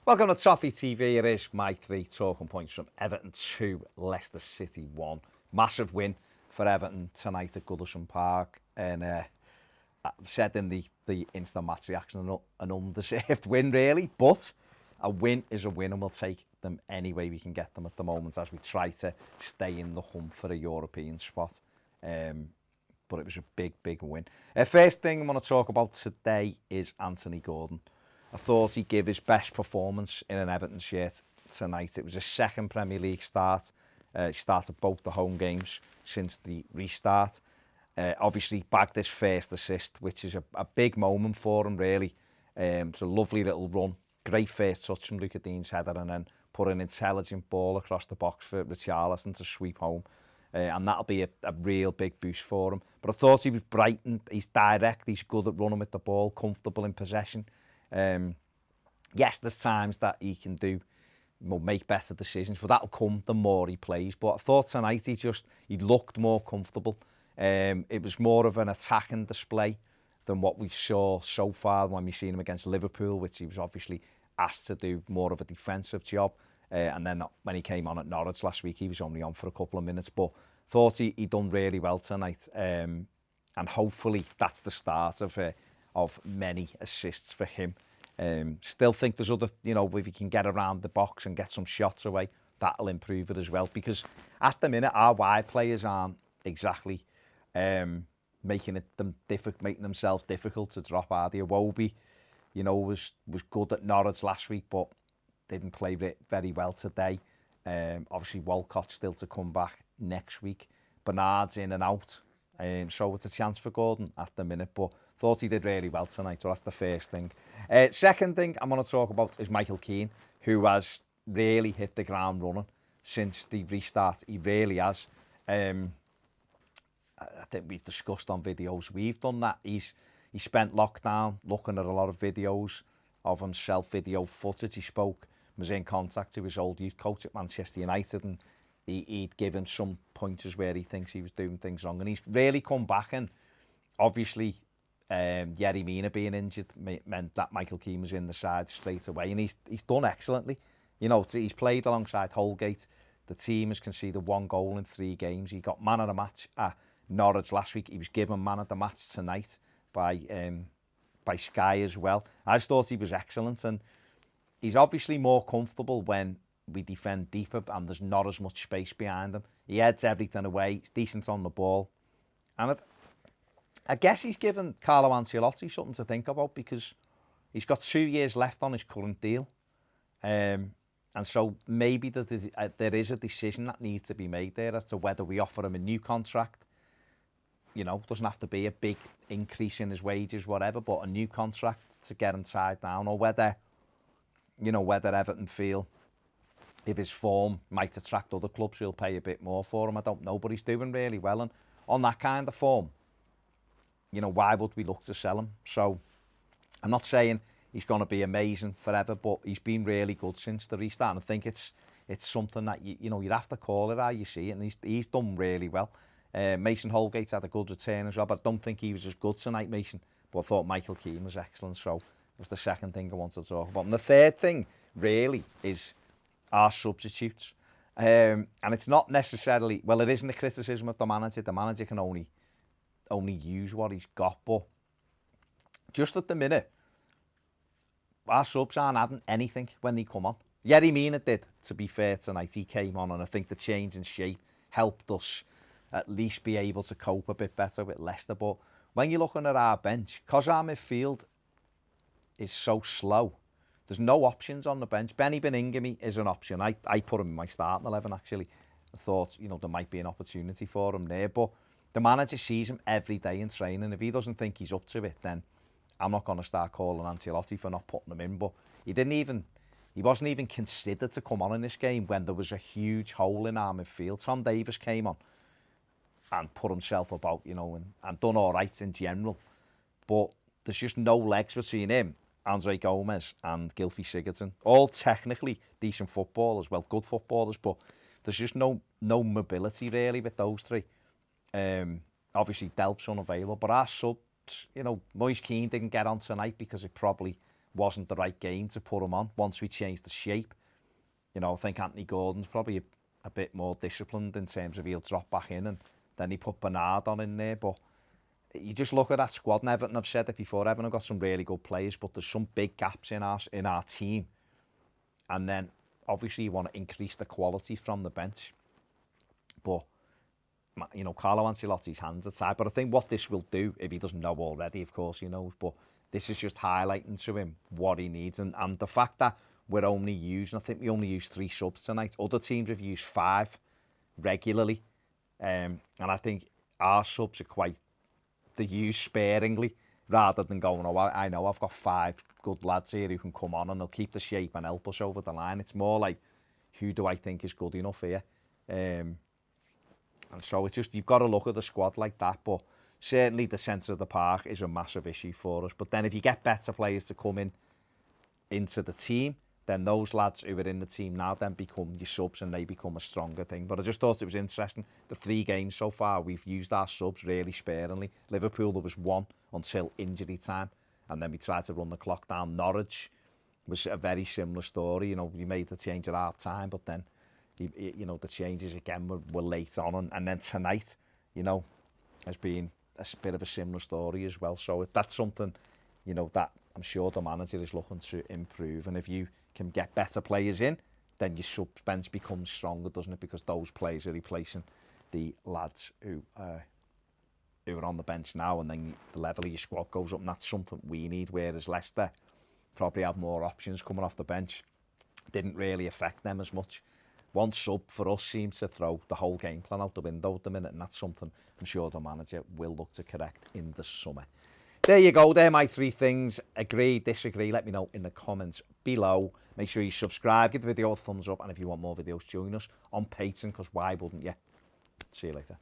Welcome to Toffee TV. It is my 3 talking points from Everton 2, Leicester City 1. Massive win for Everton tonight at Goodison Park. And I've said in the instant match reaction, an undeserved win really. But a win is a win and we'll take them any way we can get them at the moment as we try to stay in the hunt for a European spot. But it was a big win. First thing I want to talk about today is Anthony Gordon. I thought he'd give his best performance in an Everton shirt tonight. It was his second Premier League start. He started both the home games since the restart. Obviously bagged his first assist, which is a big moment for him, really. It's a lovely little run. Great first touch from Luca Dean's header and then put an intelligent ball across the box for Richarlison to sweep home. And that'll be a real big boost for him. But I thought he was bright and he's direct. He's good at running with the ball, comfortable in possession. Yes, there's times that he can make better decisions, but that'll come the more he plays. But I thought tonight he looked more comfortable. It was more of an attacking display than what we saw so far when we've seen him against Liverpool, which he was obviously asked to do more of a defensive job. And then when he came on at Norwich last week, he was only on for a couple of minutes, but thought he done really well tonight. And hopefully that's the start of many assists for him. Still think there's other, if he can get around the box and get some shots away, that'll improve it as well. Because at the minute, our wide players aren't exactly making themselves difficult to drop. Iwobi, was good at Norwich last week, but didn't play very well today. Obviously, Walcott's still to come back next week. Bernard's in and out. So it's a chance for Gordon at the minute, but thought he did really well tonight, so that's the first thing. Second thing I'm going to talk about is Michael Keane, who has really hit the ground running since the restart. He really has. I think we've discussed on videos we've done that. He spent lockdown looking at a lot of videos of himself, video footage. He was in contact to his old youth coach at Manchester United, and he'd give him some pointers where he thinks he was doing things wrong. And he's really come back, and obviously Yerry Mina being injured meant that Michael Keane was in the side straight away, and he's done excellently. He's played alongside Holgate. The team has conceded 1 goal in 3 games. He got man of the match at Norwich last week. He was given man of the match tonight by Sky as well. I just thought he was excellent, and he's obviously more comfortable when we defend deeper and there's not as much space behind him. He heads everything away. He's decent on the ball. And I guess he's given Carlo Ancelotti something to think about, because he's got 2 years left on his current deal. And so maybe there is a decision that needs to be made there as to whether we offer him a new contract. Doesn't have to be a big increase in his wages, whatever, but a new contract to get him tied down, or whether Everton feel if his form might attract other clubs who'll pay a bit more for him. I don't know, but he's doing really well. And on that kind of form, why would we look to sell him? So I'm not saying he's going to be amazing forever, but he's been really good since the restart. And I think it's something that, you'd have to call it how you see it. And he's done really well. Mason Holgate had a good return as well, but I don't think he was as good tonight, Mason. But I thought Michael Keane was excellent. So that was the second thing I wanted to talk about. And the third thing, really, is our substitutes. And it's not necessarily, it isn't a criticism of the manager. The manager can only use what he's got. But just at the minute, our subs aren't adding anything when they come on. Yerry Mina did, to be fair, tonight. He came on, and I think the change in shape helped us at least be able to cope a bit better with Leicester. But when you're looking at our bench, because our midfield is so slow, there's no options on the bench. Benny Beningame is an option. I put him in my starting 11, actually. I thought, there might be an opportunity for him there. But the manager sees him every day in training. If he doesn't think he's up to it, then I'm not going to start calling Ancelotti for not putting him in. But he wasn't even considered to come on in this game when there was a huge hole in our midfield. Tom Davies came on and put himself about, and done all right in general. But there's just no legs between him, Andre Gomez and Gylfi Sigurdsson. All technically decent footballers, good footballers, but there's just no mobility really with those three. Obviously Delph's unavailable, but our subs, Moise Keane didn't get on tonight because it probably wasn't the right game to put him on. Once we changed the shape, you know, I think Anthony Gordon's probably a bit more disciplined in terms of he'll drop back in, and then he put Bernard on in there. But you just look at that squad, and Everton, I've said it before, Everton have got some really good players, but there's some big gaps in our team. And then, obviously, you want to increase the quality from the bench. But, you know, Carlo Ancelotti's hands are tied. But I think what this will do, if he doesn't know already, of course he knows, but this is just highlighting to him what he needs. And the fact that we're only using, I think we only used 3 subs tonight. Other teams have used 5 regularly. And I think our subs are quite, they're used sparingly, rather than going, oh, I know I've got 5 good lads here who can come on and they'll keep the shape and help us over the line. It's more like, who do I think is good enough here? And so it's just, you've got to look at the squad like that. But certainly the centre of the park is a massive issue for us. But then if you get better players to come into the team, then those lads who are in the team now then become your subs and they become a stronger thing. But I just thought it was interesting. The 3 games so far, we've used our subs really sparingly. Liverpool, there was 1 until injury time, and then we tried to run the clock down. Norwich was a very similar story. You know, we made the change at half time, but then, you know, the changes again were late on. And then tonight, you know, has been a bit of a similar story as well. So that's something, you know, that I'm sure the manager is looking to improve. And if you can get better players in, then your sub bench becomes stronger, doesn't it? Because those players are replacing the lads who are on the bench now, and then the level of your squad goes up, and that's something we need. Whereas Leicester probably have more options coming off the bench. Didn't really affect them as much. One sub for us seems to throw the whole game plan out the window at the minute, and that's something I'm sure the manager will look to correct in the summer. There you go, they're my 3 things. Agree, disagree, let me know in the comments below. Make sure you subscribe, give the video a thumbs up, and if you want more videos, join us on Patreon, because why wouldn't you? See you later.